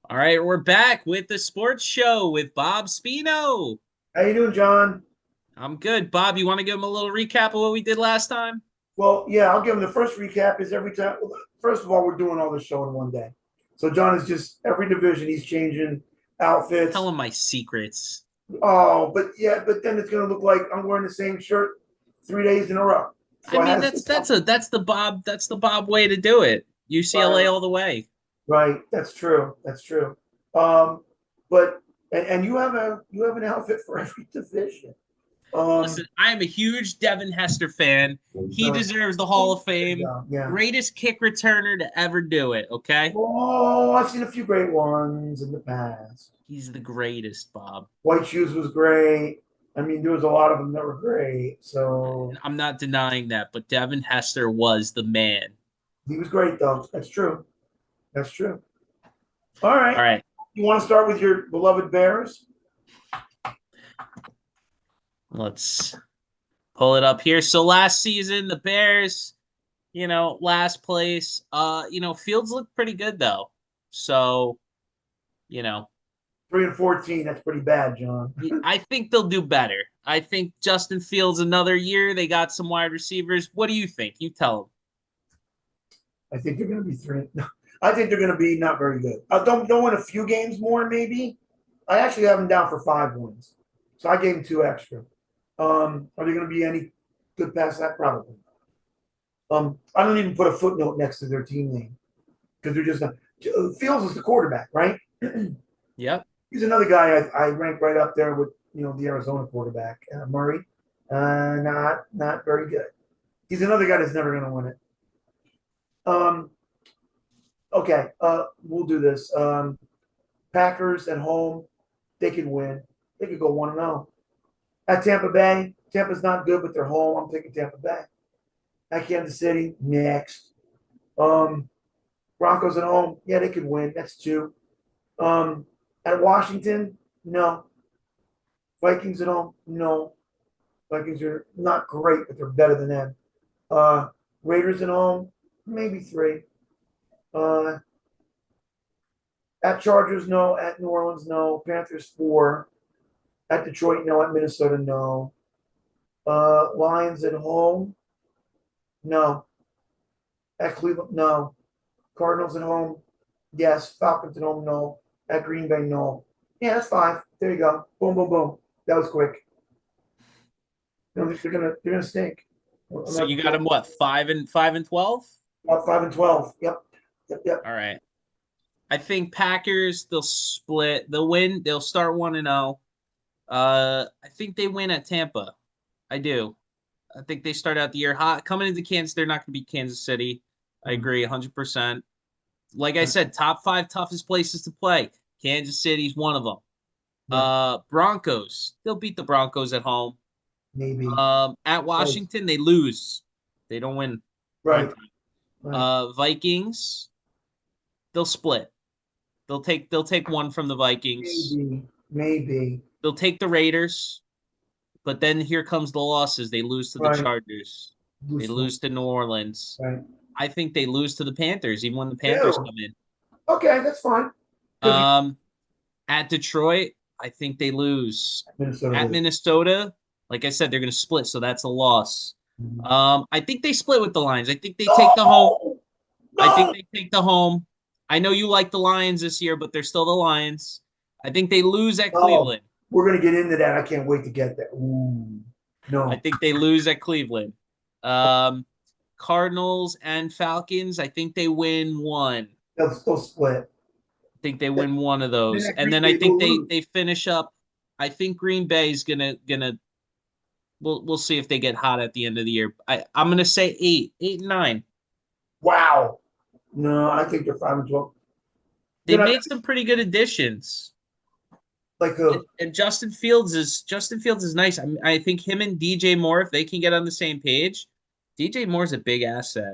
All right, we're back with the sports show with Bob Spino. How you doing, John? I'm good. Bob, you want to give him a little recap of what we did last time? Well, yeah, I'll give him the first recap. Is every time. First of all, we're doing all this show in one day. So John is just every division he's changing Tell outfits. him my secrets. Oh, but yeah, but then it's gonna look like I'm wearing the same shirt 3 days in a row. I So I mean, had to that's switch that's up. a that's the Bob way to do it. UCLA Right, all the way. right. That's true. That's true. Um, but and you have an outfit for every division. Listen, Um, I am a huge Devin Hester fan. He uh, deserves the Hall of there you Fame. go. Yeah. Greatest kick returner to ever do it, okay? Oh, I've seen a few great ones in the past. He's the greatest, Bob. White Shoes was great. I mean, there was a lot of them that were great. So I'm not denying that, but Devin Hester was the man. he was great, though. That's true. That's true. All All right. right. You want to start with your beloved Bears? Let's pull it up here. So last season, the Bears, last place. Fields looked pretty good though. So, you know, 3-14. That's pretty bad, John. I think they'll do better. I think Justin Fields another year. They got some wide receivers. What do you think? You tell them. I think they're going to be three. I think they're going to be not very good. Don't win a few games more, maybe. I actually have them down for 5 wins, so I gave them two extra. Are they going to be any good past that? Probably. I don't even put a footnote next to their team name because they're just not. Fields is the quarterback, right? Yep. He's another guy I rank right up there with the Arizona quarterback Murray. Not very good. He's another guy that's never going to win it. Um, okay, we'll do this. Packers at home, they could win. They could go 1-0. At Tampa Bay, Tampa's not good, but they're home. I'm taking Tampa Bay. At Kansas City, next. Um, Broncos at home, yeah, they could win. That's two. Um, at Washington, no. Vikings at home, no. Vikings are not great, but they're better than them. Uh, Raiders at home, maybe three. Uh, at Chargers, no. At New Orleans, no. Panthers, four. At Detroit, no. At Minnesota, no. Lions at home, no. At Cleveland, no. Cardinals at home, yes. Falcons at home, no. At Green Bay, no. Yeah, that's five. There you go. Boom, boom, boom. That was quick. They're gonna stink. I'm So not you got them what, 5-12? about 5-12. Yep, yep, yep. All right. I think Packers, they'll split. They'll win. They'll start 1-0. I think they win at Tampa. I do. I think they start out the year hot. Coming into Kansas, they're not going to beat Kansas City. I agree 100%. Like I said, top five toughest places to play. Kansas City's one of them. Right. Broncos, they'll beat the Broncos at home. Maybe. At Right. Washington, they lose. They don't win prime Right. time. Right. Vikings, they'll split. They'll take one from the Vikings. Maybe. Maybe. They'll take the Raiders. But then here comes the losses. They lose to the Right. Chargers. They Useful. lose to New Orleans. Right. I think they lose to the Panthers, even when the Panthers Ew. come in. Okay, that's fine. Because Um, at Detroit, I think they lose. Minnesota At lose. Minnesota, like I said, they're going to split, so that's a loss. Mhm. I think they split with the Lions. I think they take the home. No! I think No! they take the home. I know you like the Lions this year, but they're still the Lions. I think they lose at Oh, Cleveland. we're gonna get into that. I can't wait to get there. Ooh. I No. think they lose at Cleveland. Um, Cardinals and Falcons, I think they win one. They'll split. I think they Then win one of those. that And Green then I Bay think will they lose. they finish up. I think Green Bay's gonna we'll see if they get hot at the end of the year. I'm gonna say 8, 8 and 9. Wow. No, I think they're 5-12. They They're not made some pretty good additions. like And Justin Fields is nice. I think him and DJ Moore, if they can get on the same page, DJ Moore's a big asset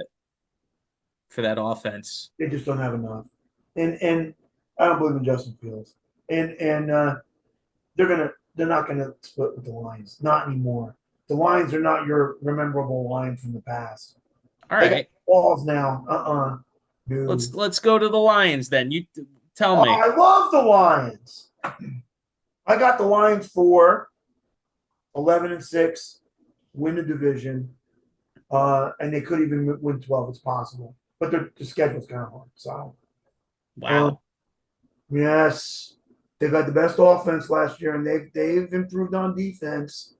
for that offense. they just don't have enough. And I don't believe in Justin Fields. And they're not gonna split with the Lions. Not anymore. The Lions are not your memorable Lions from the past. All They got right, balls now. Dude. let's go to the Lions then. You Tell Oh, me. I love the Lions. I got the Lions for 11-6, win the division, and they could even win 12. It's possible, but the schedule's kind of hard. So, um, Wow. yes, they've had the best offense last year, and they've improved on defense.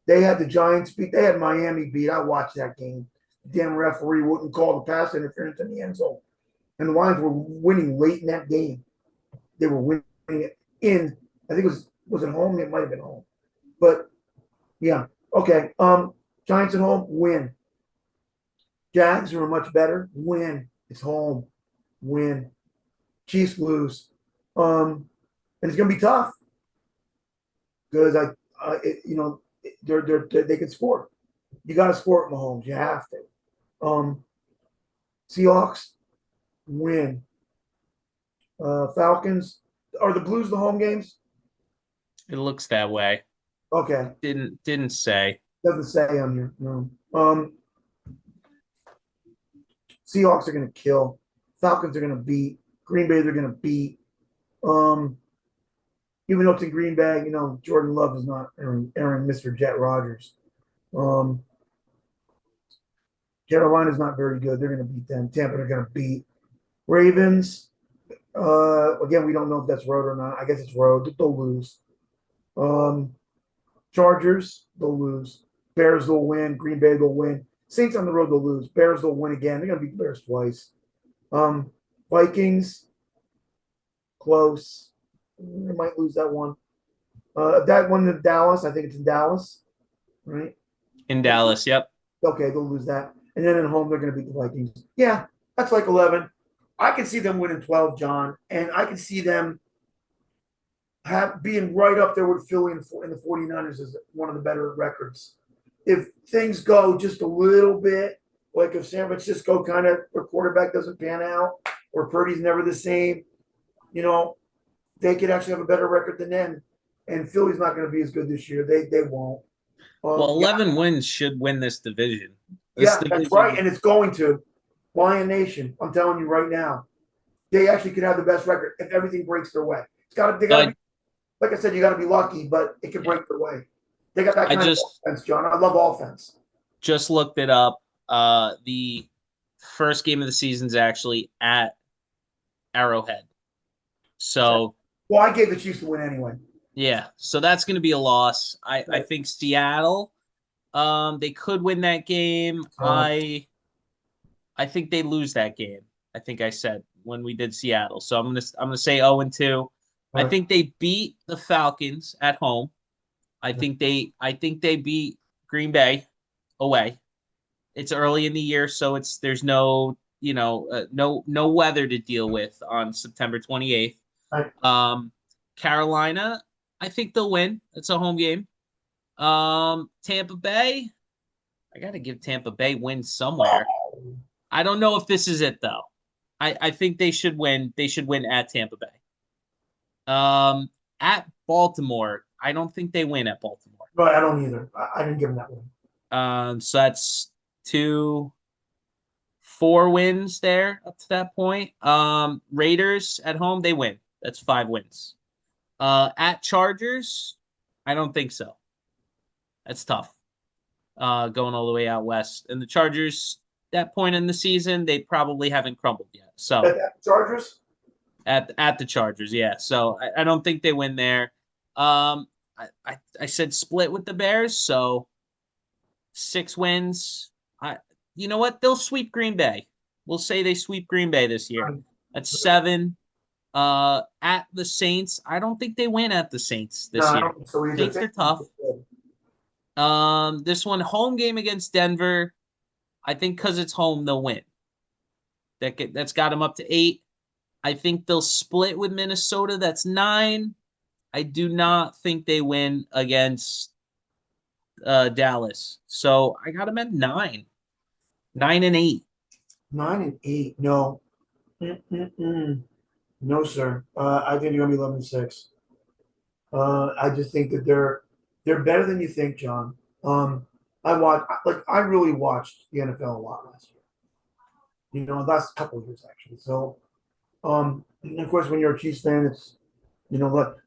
They had the Giants beat. They had Miami beat. I watched that game. The damn referee wouldn't call the pass interference in the end zone, and the Lions were winning late in that game. They were winning it in. I think it was it home. It might have been home, but yeah. Okay. Giants at home win. Jags are much better. Win. It's home. Win. Chiefs lose. And it's gonna be tough because they can score. You got to score at Mahomes. You have to. Seahawks win. Falcons are the Blues the home games? It looks that way. Okay, Didn't say. doesn't say on here. No. Seahawks are gonna kill. Falcons are gonna beat. Green Bay they're gonna beat. Um, Even though it's in Green Bay, Jordan Love is not Aaron Mr. Jet Rogers. Um, Carolina's not very good. They're going to beat them. Tampa they're going to beat. Ravens. Again, we don't know if that's road or not. I guess it's road. They'll lose. Um, Chargers. They'll lose. Bears will win. Green Bay will win. Saints on the road they'll lose. Bears will win again. They're going to beat the Bears twice. Vikings. Close. They might lose that one. That one in Dallas, I think it's in Dallas, right? In Dallas, yep. Okay, they'll lose that. And then at home, they're going to beat the Vikings. Yeah, that's like 11. I can see them winning 12, John, and I can see them being right up there with Philly in the 49ers as one of the better records. If things go just a little bit, like if San Francisco kind of their quarterback doesn't pan out or Purdy's never the same, they could actually have a better record than them. And Philly's not going to be as good this year. They won't. Well, Yeah, 11 wins should win this division. This yeah, that's right, division, and it's going to Lion Nation. I'm telling you right now, they actually could have the best record if everything breaks their way. They got to be, like I said, you got to be lucky, but it can break their way. They got that I kind of just offense, John. I love offense. just looked it up. The first game of the season is actually at Arrowhead. So Well, I gave the Chiefs to win anyway. yeah, so that's going to be a loss. I think Seattle, they could win that game. I think they lose that game. I think I said when we did Seattle. So I'm gonna say 0-2. I Right. think they beat the Falcons at home. I think they beat Green Bay away. It's early in the year, so there's no no weather to deal with on September 28th. Right. Carolina, I think they'll win. It's a home game. Tampa Bay, I got to give Tampa Bay wins somewhere. I don't know if this is it though. I think they should win. They should win at Tampa Bay. At Baltimore, I don't think they win at Baltimore. But I don't either. I didn't give them that one. So that's 4 wins there up to that point. Raiders at home, they win. That's 5 wins. At Chargers, I don't think so. That's tough. Going all the way out west. And the Chargers, that point in the season, they probably haven't crumbled yet. So Chargers? at the Chargers, yeah. So I don't think they win there. I said split with the Bears, so 6 wins. You know what? They'll sweep Green Bay. We'll say they sweep Green Bay this year. That's 7. At the Saints, I don't think they win at the Saints this year. So Saints are tough. This one home game against Denver. I think because it's home, they'll win. That's got them up to 8. I think they'll split with Minnesota. That's 9. I do not think they win against Dallas. So I got them at 9. 9-8. 9-8. No. No, sir. I think they're gonna be 11-6. I just think that they're better than you think, John. I really watched the NFL a lot last year. Last couple of years actually. So And of course, when you're a Chiefs fan, it's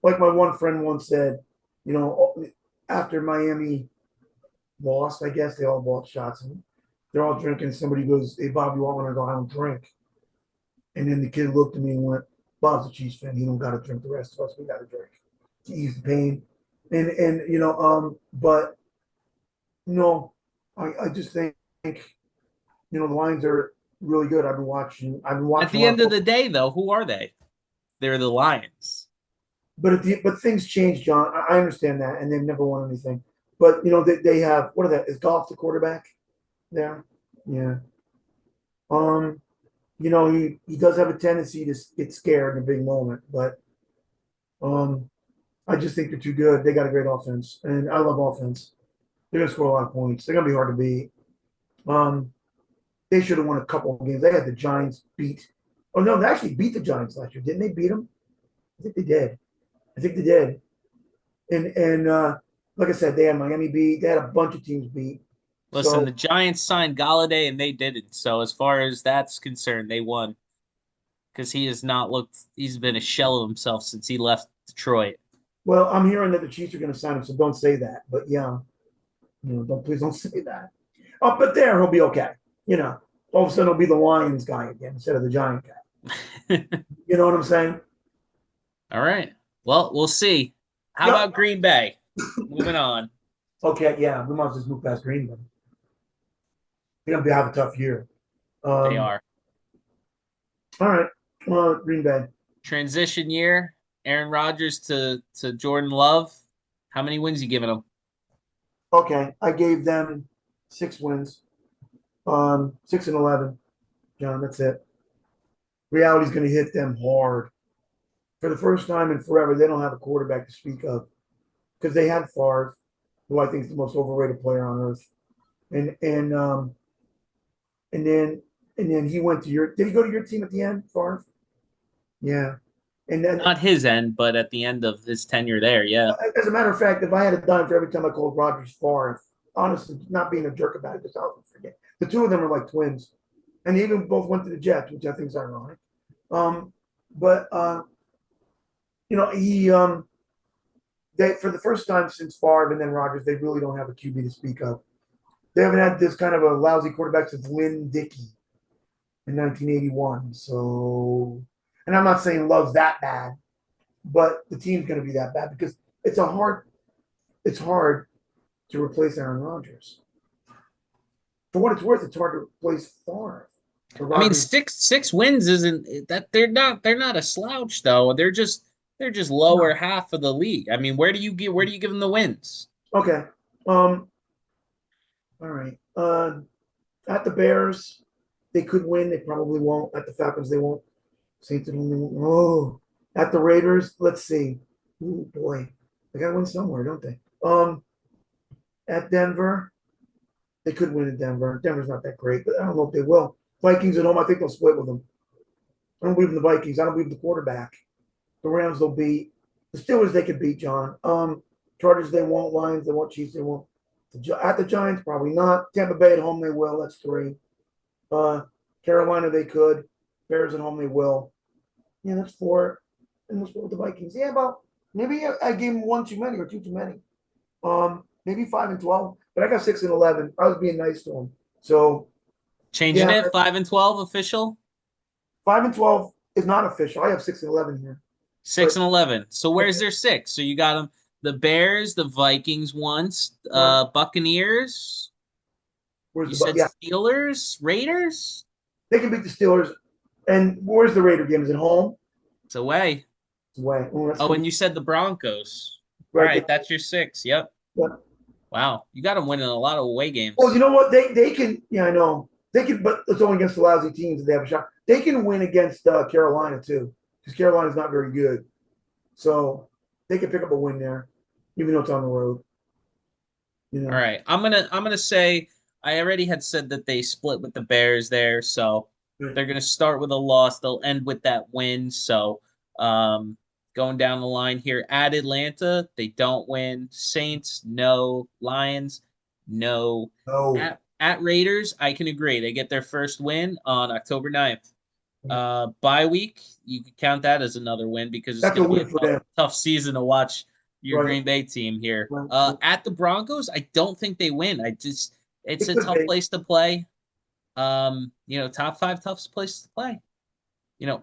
like my one friend once said, you know, after Miami lost, I guess they all bought shots and they're all drinking. Somebody goes, "Hey Bob, you want one to go out and drink?" And then the kid looked at me and went, "Bob's a Chiefs fan. He don't got to drink. The rest of us, we got to drink to ease the pain." And but no, I just think the Lions are really good. I've been watching. I've been At watching a the lot end of of the football. day, though, who are they? They're the Lions. But things change, John. I understand that, and they've never won anything. But they have what are that? Is Goff the quarterback there? Yeah. Um, he does have a tendency to get scared in a big moment, but um, I just think they're too good. They got a great offense, and I love offense. They're gonna score a lot of points. They're gonna be hard to beat. Um, they should have won a couple of games. They had the Giants beat. Oh no, they actually beat the Giants last year. Didn't they beat them? I think they did. I think they did. And like I said, they had Miami beat. They had a bunch of teams beat. Listen, So the Giants signed Galladay and they didn't. So as far as that's concerned, they won because he has not looked. He's been a shell of himself since he left Detroit. well, I'm hearing that the Chiefs are going to sign him. So don't say that. But yeah, don't please don't say that. Oh, but there he'll be okay. All of a sudden he'll be the Lions guy again instead of the Giant guy. You know what I'm saying? All right. Well, we'll see. How Yep. about Green Bay? Moving on. Okay. Yeah, we might just move past Green Bay. They're going to have a tough year. They Um. are. All right. Green Bay. Transition year. Aaron Rodgers to Jordan Love. How many wins you giving them? Okay, I gave them 6 wins. 6-11, John. That's it. Reality's going to hit them hard. For the first time in forever, they don't have a quarterback to speak of because they had Favre, who I think is the most overrated player on earth, and and um and then he went to your. Did he go to your team at the end, Favre? Yeah, and then Not his end, but at the end of his tenure there, yeah. as a matter of fact, if I had a dime for every time I called Rogers Favre, honestly, not being a jerk about it, because I'll forget. The two of them are like twins, and they even both went to the Jets, which I think is ironic. But he they for the first time since Favre and then Rodgers, they really don't have a QB to speak of. They haven't had this kind of a lousy quarterback since Lynn Dickey in 1981. So, and I'm not saying Love's that bad, but the team's going to be that bad because it's hard to replace Aaron Rodgers. For what it's worth, it's hard to replace Favre. I mean, Rodgers, six wins isn't that they're not a slouch though. They're just lower no. half of the league. I mean, where do you give them the wins? Okay. All right. At the Bears, they could win. They probably won't. At the Falcons, they won't. Saints only. Oh, at the Raiders, let's see. Oh boy, they got to win somewhere, don't they? At Denver, they could win at Denver. Denver's not that great, but I don't know if they will. Vikings at home, I think they'll split with them. I don't believe in the Vikings. I don't believe in the quarterback. The Rams they'll beat. The Steelers they could beat, John. Chargers they won't. Lions they won't. Chiefs they won't. At the Giants probably not. Tampa Bay at home they will. That's 3. Uh, Carolina they could. Bears at home they will. Yeah, that's 4. And let's go with the Vikings. Yeah, about maybe I gave them one too many or two too many. Maybe 5-12, but I got 6-11. I was being nice to them. So Changing yeah, it 5-12 official, 5-12 is not official. I have 6-11 here, six but and 11. So but where's their six? So you got them the Bears, the Vikings once, right. Buccaneers. Where's You the said yeah? Steelers, Raiders. They can beat the Steelers. And where's the Raider game? Is it home? It's away. It's away. Oh, that's Oh, gonna and be you said the Broncos. All right. right, that's your six. Yep. Yeah. Wow, you got them winning a lot of away Well, you games. know what? They can. Yeah, I know they can, but it's only against the lousy teams that they have a shot. They can win against Carolina too, because Carolina's not very good. So they can pick up a win there, even though it's on the road. You All know. right, I'm gonna say I already had said that they split with the Bears there, so Right. they're gonna start with a loss. They'll end with that win. So, going down the line here at Atlanta, they don't win. Saints, no. Lions, no. No. At Raiders, I can agree. They get their first win on October 9th. Bye week, you could count that as another win because it's That's going a to be a win for tough, them. tough season to watch your Right. Green Bay team here. Right. At the Broncos, I don't think they win. It's It a could tough be. place to play. Top five toughest places to play.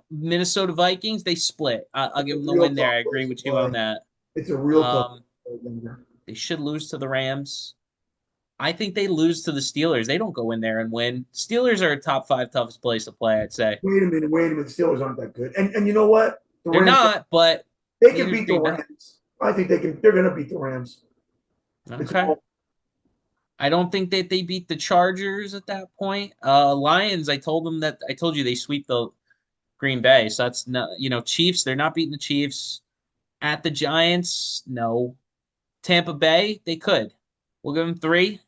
Minnesota Vikings, they split. I'll It's a give them the real win there. tough I agree place to with you on play. that. It's a real tough Um, place to play. they should lose to the Rams. I think they lose to the Steelers. They don't go in there and win. Steelers are a top five toughest place to play, I'd say. Wait a minute, wait a minute. The Steelers aren't that good. And you know what? The They're Rams, not, but they can neither's beat the Green Bay. Rams. I think they can. They're going to beat the Rams. It's Okay. all, I don't think that they beat the Chargers at that point. Lions, I told you they sweep the Green Bay. So that's not, Chiefs, they're not beating the Chiefs. At the Giants, no. Tampa Bay, they could. We'll give them three.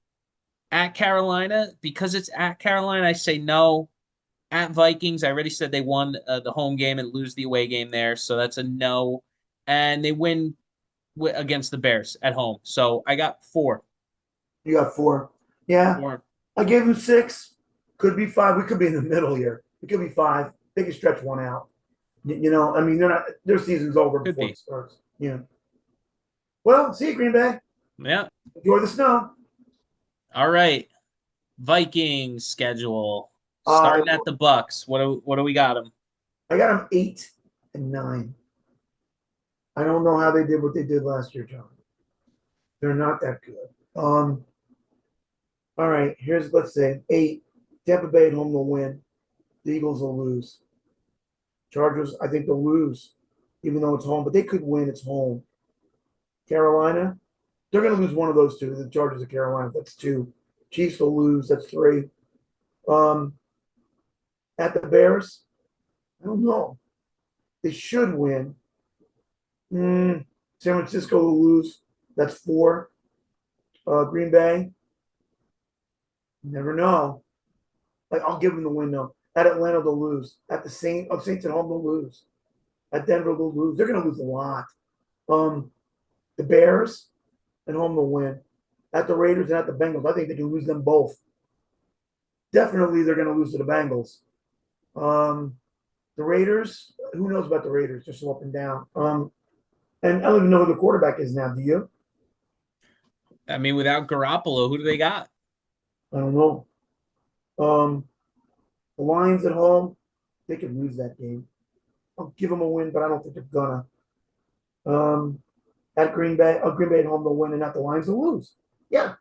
At Carolina, because it's at Carolina, I say no. At Vikings, I already said they won the home game and lose the away game there. So that's a no. And they win against the Bears at home. So I got four. you got four. Yeah, Four. I gave them six. Could be five. We could be in the middle here. It could be five. They can stretch one out. I mean, they're not. Their season's over Could before be. it starts. Yeah. Well, see you, Green Bay. Yeah. Enjoy the snow. All right. Vikings schedule. Uh, Starting at the Bucks. What do we got them? I got them 8 and 9. I don't know how they did what they did last year, John. They're not that good. All right. Here's let's say 8. Tampa Bay at home will win. The Eagles will lose. Chargers, I think they'll lose, even though it's home, but they could win. It's home. Carolina, they're going to lose one of those two. The Chargers of Carolina, that's 2. Chiefs will lose. That's 3. Um, at the Bears, I don't know. They should win. San Francisco will lose. That's 4. Green Bay, never know. Like I'll give them the win though. At Atlanta, they'll lose. At the Saints at home, they'll lose. At Denver, they'll lose. They're going to lose a lot. Um, the Bears at home, they'll win. At the Raiders and at the Bengals, I think they can lose them both. Definitely, they're going to lose to the Bengals. The Raiders, who knows about the Raiders? Just so up and down. And I don't even know who the quarterback is now. Do you? I mean, without Garoppolo, who do they got? I don't know. Um, the Lions at home, they could lose that game. I'll give them a win, but I don't think they're gonna. Um, at Green Bay at home, they'll win, and at the Lions, they'll lose. Yeah,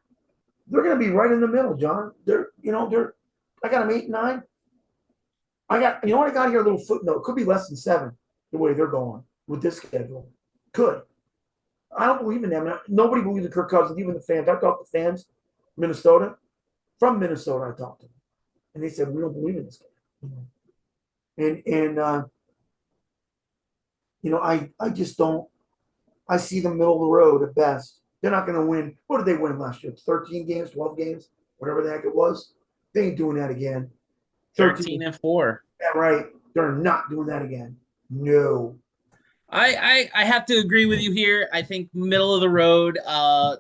they're gonna be right in the middle, John. They're. I got them 8 and 9. You know what I got here? A little footnote. Could be less than 7. The way they're going with this schedule, could. I don't believe in them. Nobody believes in Kirk Cousins, even the fans. I talked to fans, Minnesota, from Minnesota. I talked to them, and they said we don't believe in this guy. I just don't. I see them middle of the road at best. They're not going to win. What did they win last year? 13 games, 12 games, whatever the heck it was. They ain't doing that again. 13 13. and 4. Yeah, right. They're not doing that again. No. I have to agree with you here. I think middle of the road.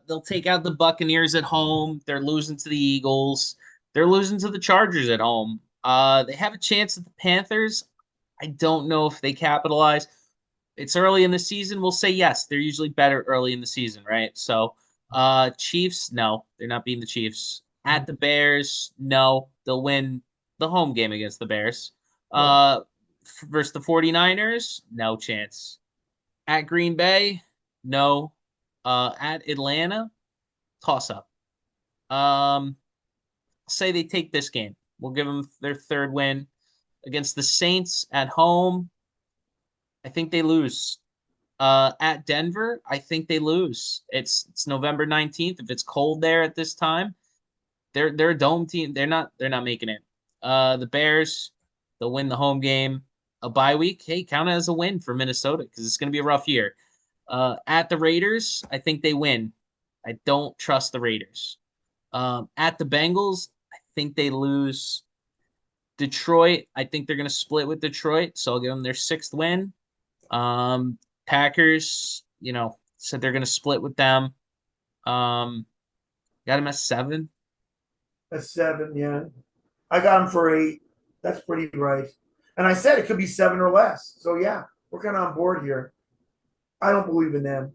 They'll take out the Buccaneers at home. They're losing to the Eagles. They're losing to the Chargers at home. They have a chance at the Panthers. I don't know if they capitalize. It's early in the season. We'll say yes. They're usually better early in the season, right? So, Chiefs, no, they're not beating the Chiefs. At the Bears, no, they'll win the home game against the Bears. Right. Uh, versus the 49ers, no chance. At Green Bay, no. At Atlanta, toss up. Say they take this game. We'll give them their third win against the Saints at home. I think they lose. At Denver, I think they lose. It's November 19th. If it's cold there at this time, they're a dome team. They're not making it. The Bears, they'll win the home game. A bye week, hey, count it as a win for Minnesota because it's going to be a rough year. At the Raiders, I think they win. I don't trust the Raiders. At the Bengals, I think they lose. Detroit, I think they're going to split with Detroit, so I'll give them their 6th win. Packers, said they're going to split with them. Got them at 7. That's 7. Yeah. I got them for 8. That's pretty right. And I said it could be 7 or less. So yeah, we're kind of on board here. I don't believe in them.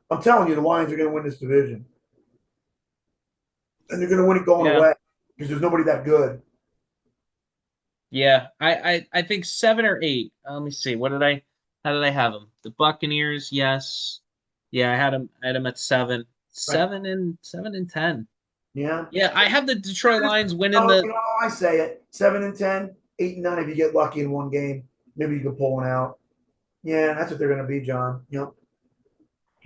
I'm telling you, the Lions are going to win this division, and they're going to win it going Yeah. away because there's nobody that good. Yeah, I think 7 or 8. Let me see. How did I have them? The Buccaneers, yes. Yeah, I had them at 7. Right? 7 and 10. Yeah. Yeah, I have the Detroit Lions winning Oh, the. you know, I say it 7 and 10, 8 and 9. If you get lucky in one game, maybe you can pull one out. Yeah, that's what they're going to be, John. Yep,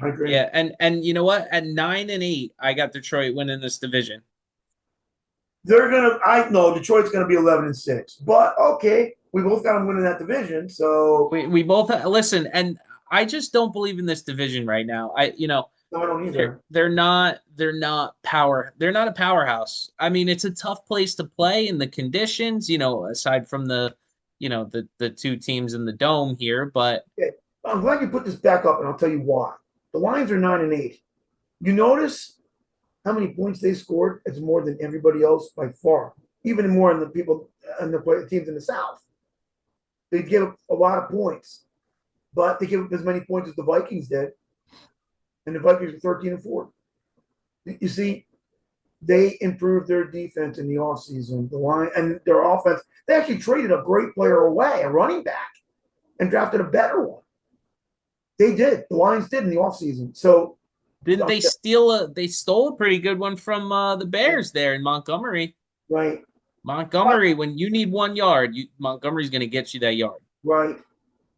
I agree. Yeah, and you know what? At 9 and 8, I got Detroit winning this division. They're gonna. I know Detroit's gonna be 11-6, but okay, we both got them winning that division. So We both listen, and I just don't believe in this division right now. no, I don't they're either. they're not a powerhouse. I mean, it's a tough place to play in the conditions, aside from the two teams in the dome here, but Okay. I'm glad you put this back up, and I'll tell you why. The Lions are 9-8. You notice how many points they scored? It's more than everybody else by far, even more than the people and the teams in the South. They give up a lot of points, but they give up as many points as the Vikings did, and the Vikings are 13-4. You see, they improved their defense in the offseason. The line and their offense, they actually traded a great player away, a running back, and drafted a better one. They did. The Lions did in the offseason. So didn't they steal they stole a pretty good one from the Bears there in Montgomery. right. Montgomery, when you need 1 yard, Montgomery's going to get you that yard. Right.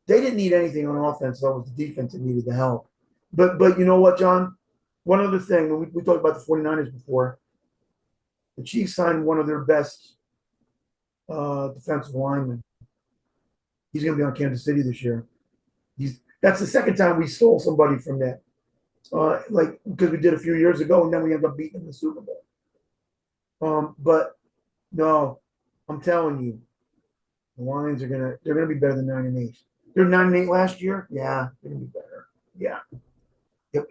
They didn't need anything on offense. That was the defense that needed the help. But you know what, John? One other thing, we talked about the 49ers before. The Chiefs signed one of their best defensive linemen. He's going to be on Kansas City this year. That's the second time we stole somebody from that. Like because we did a few years ago, and then we ended up beating them in the Super Bowl. But no, I'm telling you, the Lions they're gonna be better than 9-8. They're 9-8 last year. Yeah, they're gonna be better. Yeah. Yep.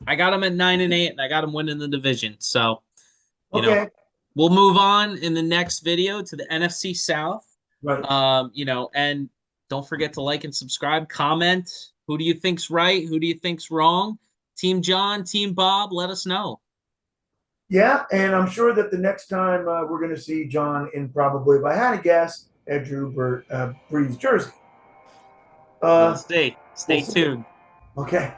I got them at 9 and 8, and I got them winning the division. So, you know, Okay. we'll move on in the next video to the NFC South. Right. And don't forget to like and subscribe, comment. Who do you think's right? Who do you think's wrong? Team John, Team Bob, let us know. Yeah, and I'm sure that the next time we're going to see John in probably, if I had to guess, at Drew Brees jersey. We'll Uh, see. we'll Stay see. tuned. Okay.